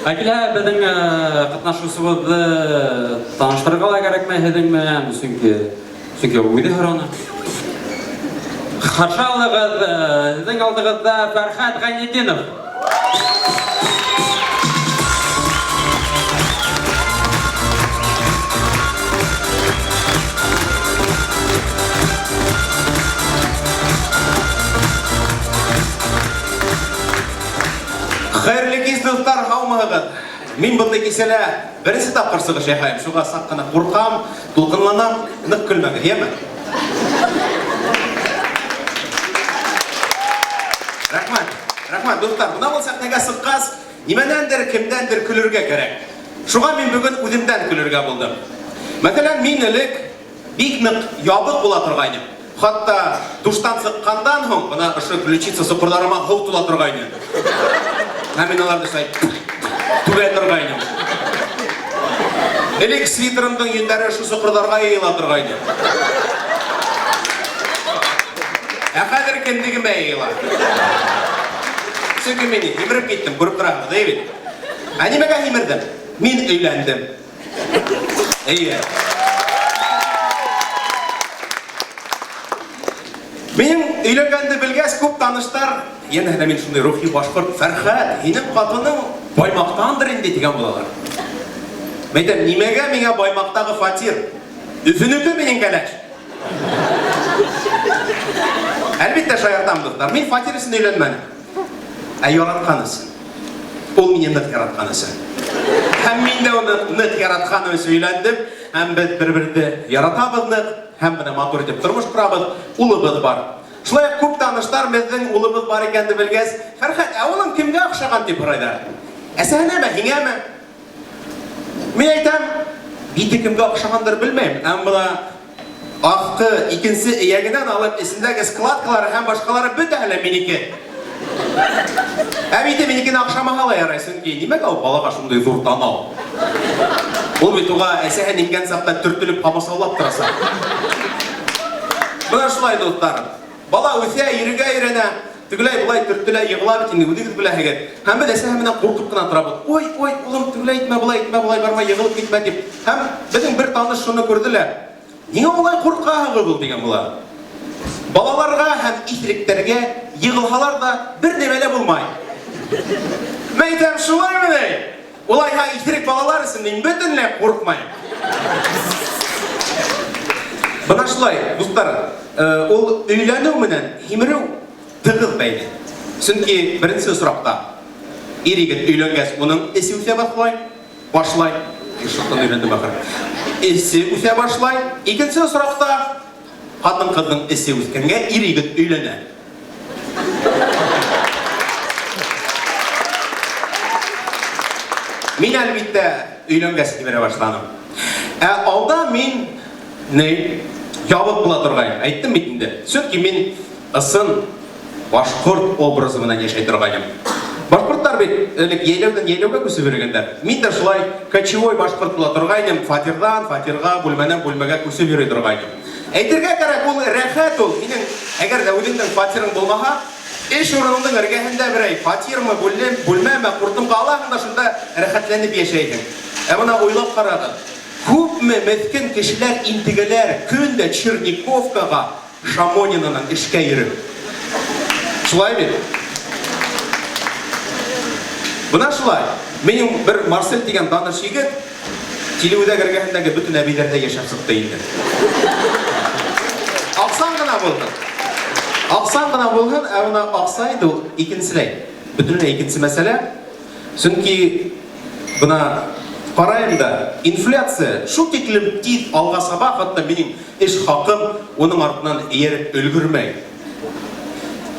Әкелә бедің қатнашусыбызды таныштырғала кәрәкмәй һеҙҙеңме? Сөнки уйды һораны. Ҡаршы алығыҙ, һеҙҙең алдығыҙҙа Фәрхәт Ғәйнетдинов. Хәйрле кис достар, һаумыһығыҙ. Мин бында кисәлә беренсе тапҡыр сығыш яһайым. Шуға саҡ ҡына ҡурҡам, тулҡынланам, ныҡ көлмәгеҙ, йәме? Рәхмәт, достар. Бына был сәхнәгә сыҡҡас, нимәнәндер, кемдәндер көлөргә кәрәк. Шуға мин бөгөн үҙемдән көлөргә булдым. Мәҫәлән, мин элек бик ныҡ ябыҡ була торғайным. Хатта душтан сыҡҡандан һуң, бына ошо ключица соҡорҙарыма һыу тула торғайны. Һәм мин аларҙы шулай түгә торғайным. Элек свитерымдың йөндәре шу соҡорҙарға йыйыла торғайны. Ә хәҙер кендегемә йыйыла. Сөнки мин һимереп киттем, күреп тораһығыҙ, эй бит. Ә нимәгә һимерҙем? Мин өйләндем. Эйе. Минең өйләнгәнде белгәс күп таныштар, янәһе мин шундай рухи башҡорт, Фәрхәт, һинең ҡатының Баймаҡтандыр инде тигән булалар. Мәйтәм, нимәгә миңә Баймаҡтағы фатир? Өфөнөкө минең кәләш. Әлбиттә шаяртам, достар. Мин фатир өсөн өйләнмәнем. Ә яратҡан өсөн. Ул мине ныҡ яратҡан өсөн. Һәм мин дә уны ныҡ яратҡан өсөн өйләндем. Һәм беҙ бер-берҙе яратабыҙ ныҡ. Һәм бына матур итеп тормош ҡорабыҙ. Улыбыҙ бар. Шулай күп таныштар беҙҙең улыбыҙ бар икәнде белгәс, Фәрхәт, ә улым кемгә оҡшаған тип һорайҙар? Әсәһенәме, һиңәме? Мин әйтәм, бите кемгә оҡшағандыр белмәйем. Әм бына аҫҡы икенсе эйәгенән алып, эсендәге складкалары һәм башҡалары бөтәһе лә минеке. Ә бите минекенә оҡшамаһа ла ярай, сөнки нимәгә ул балаға шундай ҙур танау? Ул бит уға әсәһе ингән саҡта төртөлөп ҡамасаулап торасаҡ. Бына шулай, достар. Бала үҫә, ирегә өйрәнә, тегеләй-былай төртөлә, йығыла бит инде, үҙегеҙ беләһегеҙ. Һәм беҙ әсәһе менән ҡурҡып ҡына торабыҙ. Ой, улым, тегеләй итмә, былай итмә, былай барма, йығылып китмә тип. Һәм беҙҙең бер таныш шуны күрҙе лә, ниңә улай ҡурҡаһығыҙ ул дигән була. Балаларға һәм иҫеректәргә йығылһалар да бер нәмә лә булмай. Мәйтәм, шулаймы ни? Улайһа иҫерек балалар өсөн мин бөтөнләй ҡурҡмайым. Бына шулай, достар, ул өйләнеү менән һимереү тығыҙ бәйле. Сөнки беренсе осраҡта ир-егет өйләнгәс, уның эсе үҫә башлай. Шуҡтан өйләндем ахыр. Эсе үҫә башлай. Икенсе осраҡта ҡатын-ҡыҙҙың эсе үҫкәнгә ир-егет өйләнә. Мин әлбиттә өйләнгәс һимерә башланым. Ә алда мин ябыҡ була торғайным. Әйттем бит инде. Сөнки мин ысын башҡорт образы менән йәшәй торғайным. Башҡорттар бит элек йәйләүҙән йәйләүгә күсеп йөрөгәндәр. Мин дә шулай кочевой башҡорт була торғайным. Фатирҙан фатирға, бүлмәнән бүлмәгә күсеп йөрөй торғайным. Әйтергә кәрәк, ул рәхәт ул. Һинең әгәр дә үҙеңдең фатирың булмаһа, эш урыныңдың эргәһендә берәй фатирмы, бүлмәме, ҡуртымға алаһың да шунда рәхәтләнеп йәшәйһең. Ә бына уйлап ҡарағыҙ. Күпме меҫкен кешеләр интегеләр көндә Черниковкаға Шамонинанан эшкә йөрөп. Шулай бит? Бына шулай. Минең бер Марсель тигән таныш егет Тилеүҙәк эргәһендәге бөтөн әбейҙәрҙә йәшәп сыҡты инде. Аҡсаң ғына булһын, ә бына аҡса инде ул икенселәй. Бөтөнләй икенсе мәсьәлә. Сөнки бына ҡарайым да, инфляция шул тиклем тиҙ алға саба, хатта минең эш хаҡым уның артынан эйәреп өлгөрмәй.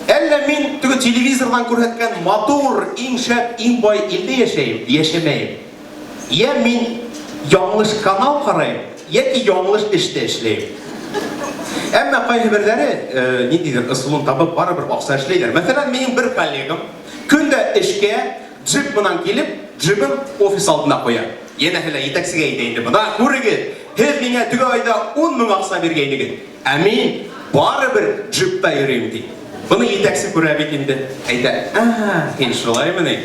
Әллә мин теге телевизорҙан күрһәткән матур, иң шәп, иң бай илдә йәшәмәйем. Йә мин яңлыш канал ҡарайым, йәки яңлыш эштә эшләйем. Әммә ҡайһы берҙәре ниндәйҙер ысулын табып барыбер аҡса эшләйҙәр. Мәҫәлән, минең бер коллегам көндә эшкә джип менән килеп, джибын офис алдына ҡуя. Йәнәһе лә етәксегә әйтә инде. Бына күрегеҙ, һеҙ миңә теге айда 10 000 аҡса биргәйнегеҙ. Ә мин барыбер джипта йөрөйөм ди. Быны етәксе күрә бит инде. Әйтә, һин шулаймы ни?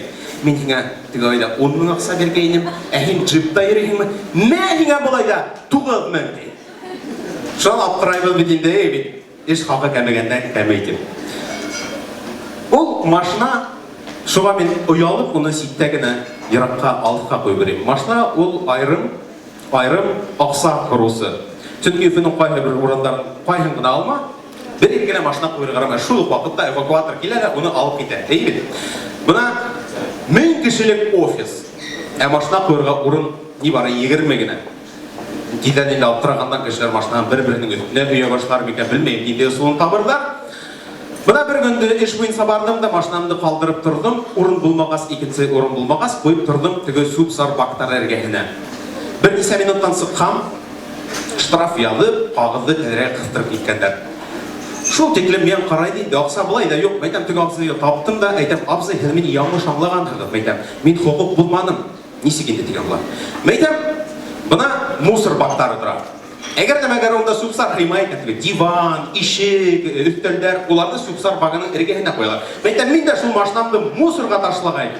мен һиңа теге айда 10 мең акча бергәйнем, ә һин джипта йөрисеңме? Мә һиңа булайда 9 мең ди. Шул аптырайбыз бит инде, бит. Эш хакы кәмегәндән кәмәйтеп. Ул машина шуга мен уялып, уны ситтә генә еракка алыпка куйып бирим. Машина ул айрым акса кырусы. Чөнки финның кайһы бер урыннан кайһын гына алма, bir генә машина куйырга карама. Шул вакытта эвакуатор килә дә уны алып китә. Әйбит. Буна 1000 кешелек офис. Ә машина куйырга урын ни бары 20 генә. Дидән инде аптырагандан кешеләр машинаның бер-беренең өстенә өйә башлар микән белмәйм. Инде суын табырдар. Бuna bir günde iş boyunca bardım da машинамды kaldırıp durdum. Urun bulmagaz, ikinci urun bulmagaz koyup durdum. Tüge süp sar baktar ergehine. Bir nese minuttan sıkkam, ştraf yazıp, kağızdı tedere kıstırıp gitkenler. Şul teklim men qaraydı, yoksa bulay da yok. Aytam tüge abzıyı taptım da, aytam abzı meni yanlış anlagan tırdım. Aytam, men hukuk bulmadım. Nesi kendi tegen bular. Aytam, buna musor baktarı durar. Eğer de meğer onda süpsar kıymayı getirdi, divan, işik, üstüller, onlarda süpsar bagının ergehine koyarlar. Ben de şu maşinamda musurga taşlagayım.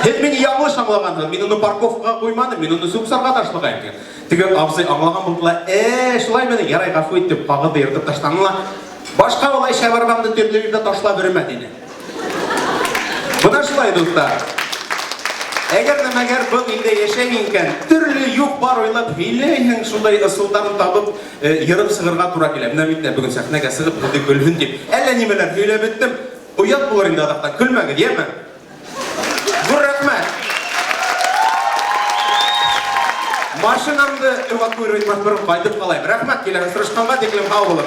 Hep beni yanlış anlağandı, ben onu parkovka koymadım, ben onu süpsarga taşlagayım. Tüge abzı anlağan buldular, şulay beni yarayga koyup, pağı da yırtıp taşlanıla, başka olay şevarbandı türlüğünde taşla vermediğini. Buna şulay dostlar. Eğer de meğer bu ilde yaşayınken türlü yok var oylap hileyhin şunday ısıldan tabıp yarım sığırga tura kelem. Namitle bugün sahnege sığıp hıdı gülhün deyip. Elle nimeler hüyle bittim. Uyat bulur indi adaktan. Külmegi diye mi? Dur rahmet. Maşinamdı evakuir etmez bir kaydıp kalayım. Rahmet kelem. Sırışkanға dekelim hava bulur.